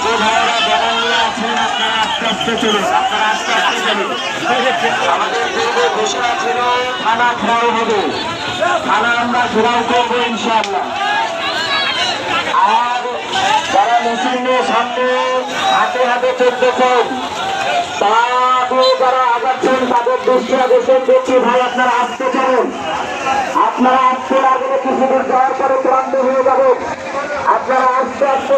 যে ভাইয়েরা ব্যানার নিয়ে আছেন আপনারা আস্তে আস্তে চলুন, আপনারা আস্তে আস্তে চলুন। আমাদের পূর্বে ঘোষণা ছিল থানা ঘেরাও হবে, থানা আমরা ঘেরাও করবো ইনশাআল্লাহ। আর যারা মিছিল নিয়ে সামনে হাতে হাতে চলতেছেন যারা আগাচ্ছেন তাদের দৃষ্টি আগেছেন দেখছি ভাই আপনারা আসতে চলুন, আপনারা আসতে লাগলে কিছুদিন যাওয়ার পরে ক্লান্ত হয়ে যাবে, আপনারা আস্তে আস্তে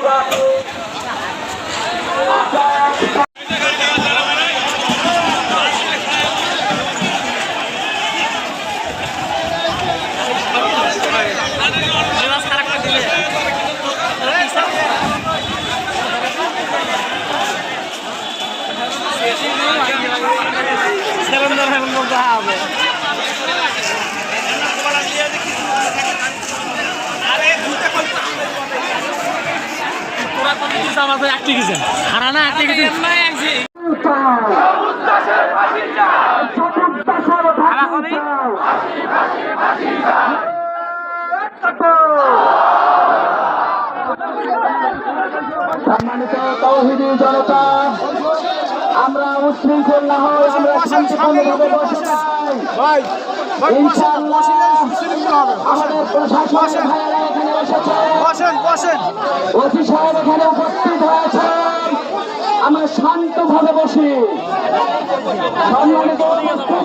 সম্মানিত তৌহিদি জনতা, আমরা উশৃঙ্খল না হই, আমরা শান্তিপূর্ণভাবে বসে যাই। ইনশাআল্লাহ আমাদের প্রশাসনের ভাইয়েরা এখানে এসেছে, ওসি সাহেব এখানে উপস্থিত হয়েছেন, আমরা শান্তভাবে বসি। সম্মানিত আমি আজকে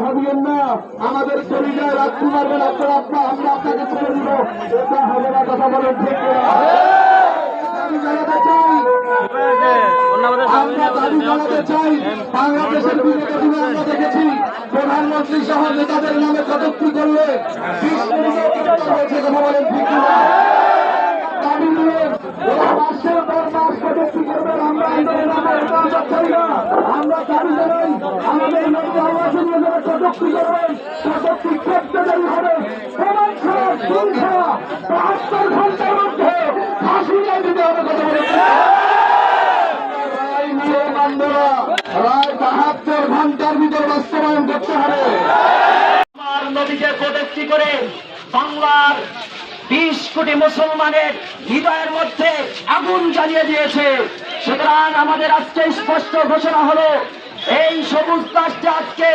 ভাবিয়েন না, আমাদের শরীরে রাখতে পারবেন আপনারা, আমরা আপনাকে ছেড়ে দিব, এটা হবে না, কথা বলেন ঠিক না? আমি জানাতে চাই, আমরা দাবি জানাতে চাই, বাংলাদেশের বিগত দিনে আমরা দেখেছি প্রধানমন্ত্রী সহ নেতাদের নামে কটূক্তি করলে হয়েছে, কথা বলেন ঠিক না? দাবি নিয়ে মাসের পর মাস কটূক্তি করবেন, আমরা চাই না, আমরা দাবি জানাই আমাদের নেতা আওয়াজ নিয়ে যারা কটূক্তি করবেন, কটূক্তি করতে দেরি হবে, সবাই ছাড়া 72 ঘন্টার মধ্যে ফাঁসি দিয়ে দিতে হবে, কথা বলেন। প্রায় 72 ঘন্টার ভিতর বাস্তবায়ন করতে হবে। আমার নবীকে কটূক্তি করে বাংলার 20 কোটি মুসলমানের হৃদয়ের মধ্যে আগুন জ্বালিয়ে দিয়েছে। সুতরাং আমাদের আজকে স্পষ্ট ঘোষণা হলো, এই সবুজ রাষ্ট্রে আজকে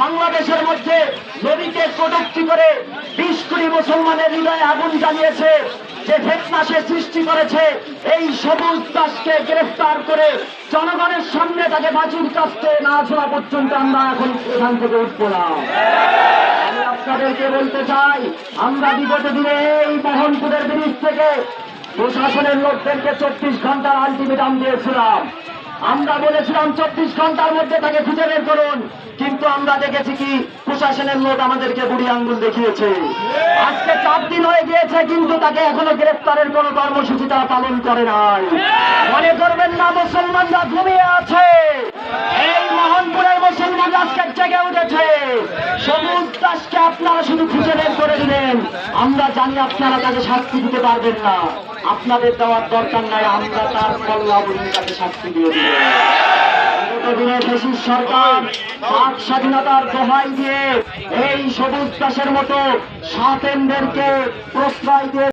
বাংলাদেশের মধ্যে নবীকে কটূক্তি করে 20 কোটি মুসলমানের হৃদয়ে আগুন জ্বালিয়েছে, যে ফিতনা সে সৃষ্টি করেছে, এই সবুজ দাসকে গ্রেফতার করে জনগণের সামনে তাকে বাজির কাছে না ছোড়া পর্যন্ত আমরা এখন এখান থেকে উঠবো না। আমি আপনাদেরকে বলতে চাই, আমরা বিগত দিনে এই মোহনপুরের ব্রিজ থেকে প্রশাসনের লোকদেরকে 24 ঘন্টার আলটিমেটাম দিয়েছিলাম। আমরা বলেছিলাম 24 ঘন্টার মধ্যে তাকে খুঁজে বের করুন, কিন্তু আমরা দেখেছি কি প্রশাসনের লোক আমাদেরকে বুড়ি আঙ্গুল দেখিয়েছে। আজকে 4 দিন হয়ে গিয়েছে, কিন্তু তাকে এখনো গ্রেফতারের কোন কর্মসূচি তারা পালন করে নাই। মনে করবেন না মুসলমানরা ঘুমিয়ে আছে, এই মোহনপুরের মুসলমানরা আজকে জেগে উঠেছে। সবুজ দাসকে আপনারা শুধু খুঁজে বের করে দিলেন, আমরা জানি আপনারা তাকে শাস্তি দিতে পারবেন না, আপনাদের দেওয়ার দরকার নাই, আমরা তার কল্লা বলি তাকে শাস্তি দিয়ে দিব। দিনে ফ্যাসিস্ট সরকার পাক স্বাধীনতার দোহাই দিয়ে এই সবুজ দাসের মতো সাতেনদেরকে প্রশ্রয় দিয়ে